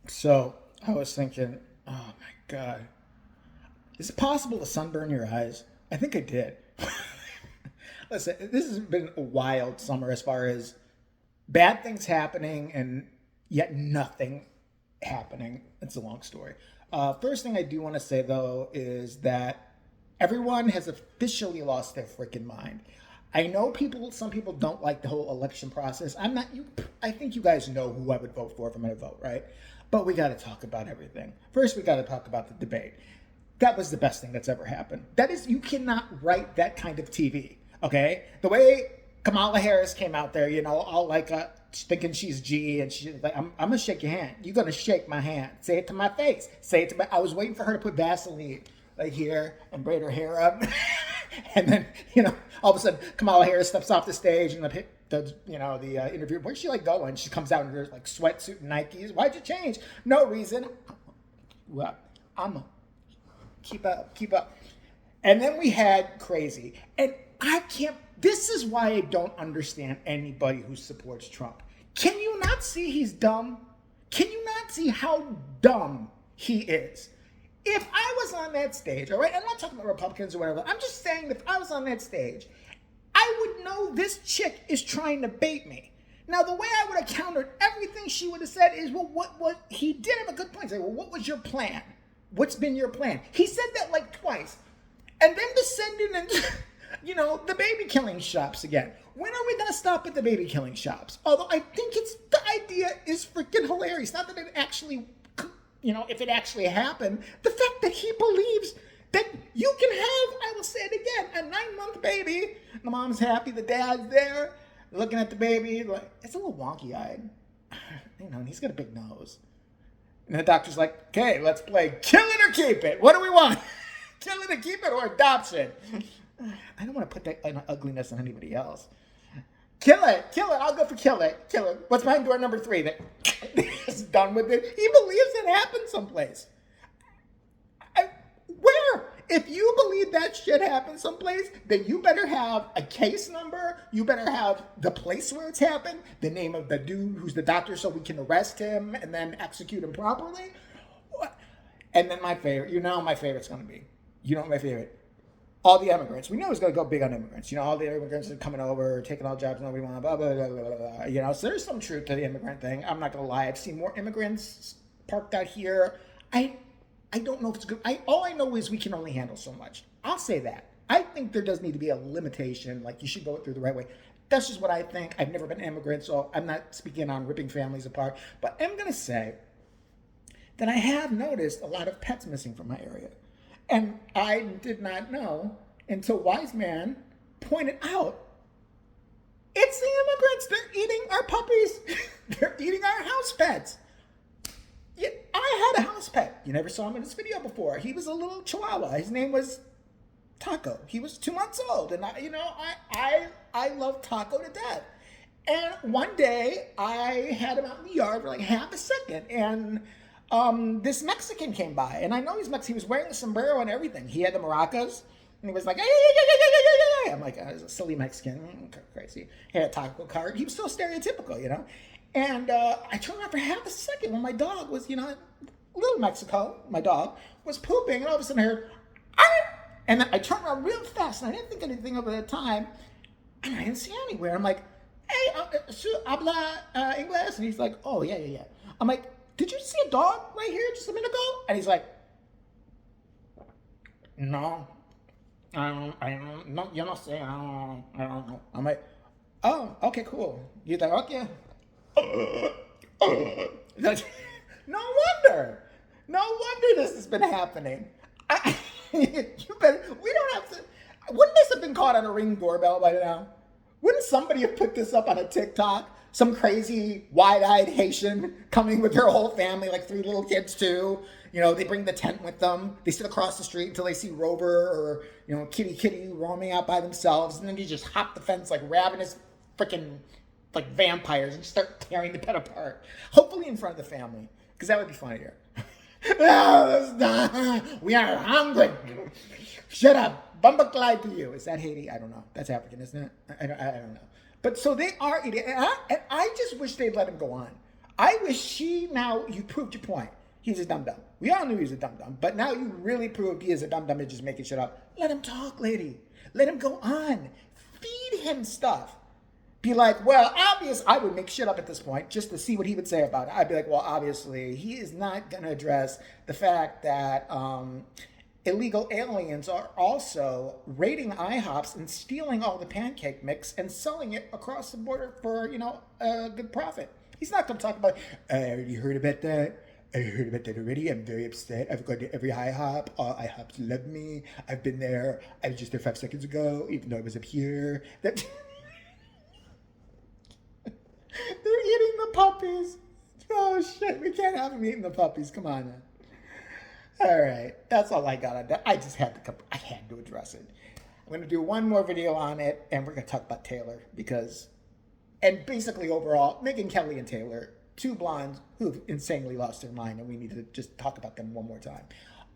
So I was thinking, oh my God, is it possible to sunburn your eyes? I think I did. Listen, this has been a wild summer as far as bad things happening and yet nothing happening. It's a long story. First thing I do want to say though is that everyone has officially lost their freaking mind. I know people. Some people don't like the whole election process. I'm not. You. I think you guys know who I would vote for if I'm going to vote, right? But we got to talk about everything. First, we got to talk about the debate. That was the best thing that's ever happened. That is, you cannot write that kind of TV. Okay, the way Kamala Harris came out there, all like thinking she's G, and she's like, I'm gonna shake your hand. You're gonna shake my hand. Say it to my face. Say it to my. I was waiting for her to put Vaseline like here and braid her hair up, and then all of a sudden Kamala Harris steps off the stage and the interview. Where's she like going? She comes out in her like sweatsuit and Nikes. Why'd you change? No reason. Well, I'm a keep up, keep up. And then we had crazy. And I can't, this is why I don't understand anybody who supports Trump. Can you not see he's dumb? Can you not see how dumb he is? If I was on that stage, all right, I'm not talking about Republicans or whatever. I'm just saying if I was on that stage, I would know this chick is trying to bait me. Now, the way I would have countered everything she would have said is, well, what he did have a good point. Say, well, what was your plan? What's been your plan? He said that like twice. And then to send in and, the baby killing shops again. When are we going to stop at the baby killing shops? Although I think the idea is freaking hilarious. Not that it actually, if it actually happened, the fact that he believes that you can have, I will say it again, a 9-month baby. The mom's happy, the dad's there, looking at the baby, like, it's a little wonky-eyed. And he's got a big nose. And the doctor's like, okay, let's play kill it or keep it. What do we want? Kill it or keep it or adoption? I don't want to put that ugliness on anybody else. Kill it. I'll go for kill it. What's behind door number 3 that is done with it? He believes it happened someplace. Where? If you believe that shit happened someplace, then you better have a case number. You better have the place where it's happened, the name of the dude who's the doctor so we can arrest him and then execute him properly. And then my favorite, my favorite's going to be, my favorite? All the immigrants. We know it's going to go big on immigrants. All the immigrants are coming over, taking all jobs, nobody want, blah, blah, blah, blah, blah. So there's some truth to the immigrant thing. I'm not going to lie. I've seen more immigrants parked out here. I don't know if it's good. All I know is we can only handle so much. I'll say that. I think there does need to be a limitation. Like, you should go through the right way. That's just what I think. I've never been an immigrant, so I'm not speaking on ripping families apart. But I'm going to say that I have noticed a lot of pets missing from my area. And I did not know until Wise Man pointed out, it's the immigrants. They're eating our puppies. They're eating our house pets. Yeah, I had a house pet. You never saw him in this video before. He was a little chihuahua. His name was Taco. He was 2 months old. And I love Taco to death. And one day I had him out in the yard for like half a second. And this Mexican came by. And I know he's Mexican. He was wearing a sombrero and everything. He had the maracas. And he was like, I'm like, I was a silly Mexican. Crazy. He had a taco cart. He was so stereotypical. And I turned around for half a second when my dog was, little Mexico, my dog, was pooping. And all of a sudden I heard, ah! And then I turned around real fast. And I didn't think anything of it at the time. And I didn't see anywhere. I'm like, hey, habla English? And he's like, oh, yeah. I'm like, did you see a dog right here just a minute ago? And he's like, no. No, yo no sé. I don't know. I'm like, oh, okay, cool. He's like, okay. No wonder this has been happening. We don't have to. Wouldn't this have been caught on a Ring doorbell by now? Wouldn't somebody have put this up on a TikTok? Some crazy wide-eyed Haitian coming with their whole family, like 3 little kids too. They bring the tent with them. They sit across the street until they see Rover or Kitty roaming out by themselves, and then you just hop the fence like ravenous freaking like vampires and start tearing the pet apart. Hopefully in front of the family, because that would be funnier. We are hungry. Shut up. Bumba Clyde to you. Is that Haiti? I don't know. That's African, isn't it? I don't know. But so they are eating. And I just wish they'd let him go on. I wish now you proved your point. He's a dum dum. We all knew he was a dum dum, but now you really proved he is a dum dum and just making shit up. Let him talk, lady. Let him go on. Feed him stuff. Be like, well, I would make shit up at this point just to see what he would say about it. I'd be like, well, obviously, he is not going to address the fact that illegal aliens are also raiding IHOPs and stealing all the pancake mix and selling it across the border for, a good profit. He's not going to talk about, I already heard about that. I heard about that already. I'm very upset. I've gone to every IHOP. All IHOPs love me. I've been there. I was just there 5 seconds ago, even though I was up here. They're eating the puppies. Oh, shit. We can't have them eating the puppies. Come on, man. All right. That's all I got on that. I had to address it. I'm going to do one more video on it, and we're going to talk about Theyre and basically overall, Megyn Kelly and Theyre, two blondes who've insanely lost their mind, and we need to just talk about them one more time.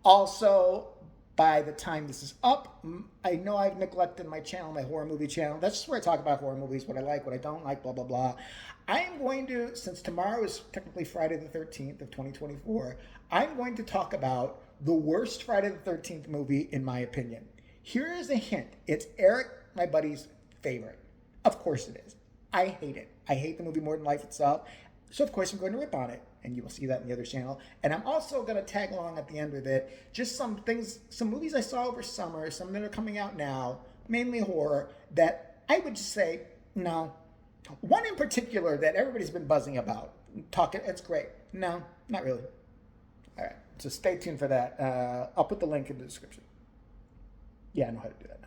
Also, by the time this is up, I know I've neglected my channel, my horror movie channel. That's just where I talk about horror movies, what I like, what I don't like, blah, blah, blah. I am going to, since tomorrow is technically Friday the 13th of 2024, I'm going to talk about the worst Friday the 13th movie, in my opinion. Here is a hint. It's Eric, my buddy's favorite. Of course it is. I hate it. I hate the movie more than life itself. So, of course, I'm going to rip on it, and you will see that in the other channel. And I'm also going to tag along at the end with it, just some things, some movies I saw over summer, some that are coming out now, mainly horror, that I would just say, no. One in particular that everybody's been buzzing about, talking, it's great. No, not really. All right, so stay tuned for that. I'll put the link in the description. Yeah, I know how to do that now.